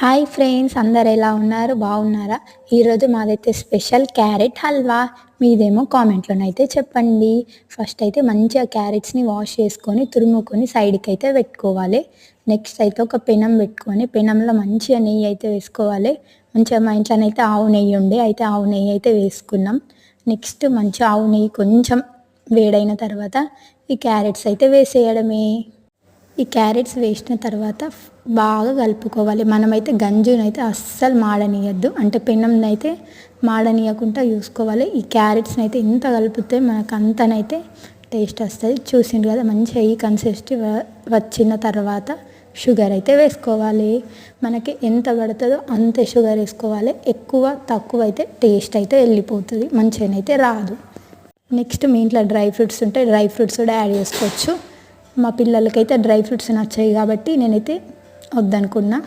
Hi friends, అందరు ఎలా ఉన్నారు? బాగున్నారా? ఈరోజు మాదైతే స్పెషల్ క్యారెట్ హల్వా. మీదేమో కామెంట్లోనైతే చెప్పండి. ఫస్ట్ అయితే మంచిగా క్యారెట్స్ని వాష్ చేసుకొని తురుముకొని సైడ్కి అయితే పెట్టుకోవాలి. నెక్స్ట్ అయితే ఒక పెనం పెట్టుకొని పెనంలో మంచిగా నెయ్యి అయితే వేసుకోవాలి. మంచిగా మా ఇంట్లోనైతే ఆవు నెయ్యి ఉండే, అయితే ఆవు నెయ్యి అయితే వేసుకున్నాం. నెక్స్ట్ మంచిగా ఆవు నెయ్యి కొంచెం వేడైన తర్వాత ఈ క్యారెట్స్ అయితే వేసేయడమే. ఈ క్యారెట్స్ వేసిన తర్వాత బాగా కలుపుకోవాలి. మనమైతే గంజునైతే అస్సలు మాడనీయద్దు, అంటే పెనంనైతే మాడనీయకుండా చూసుకోవాలి. ఈ క్యారెట్స్ని అయితే ఇంత కలిపితే మనకు అంతనైతే టేస్ట్ వస్తుంది. చూసిండ్రు కదా, మంచిగా ఈ కన్సిస్టెన్సీ వచ్చిన తర్వాత షుగర్ అయితే వేసుకోవాలి. మనకి ఎంత పడుతుందో అంతే షుగర్ వేసుకోవాలి. ఎక్కువ తక్కువ అయితే టేస్ట్ అయితే వెళ్ళిపోతుంది, మంచిగానైతే రాదు. నెక్స్ట్ మీ ఇంట్లో డ్రై ఫ్రూట్స్ ఉంటే డ్రై ఫ్రూట్స్ కూడా యాడ్ చేసుకోవచ్చు. మా పిల్లలకైతే డ్రై ఫ్రూట్స్ నచ్చాయి కాబట్టి నేనైతే వద్దనుకున్నా.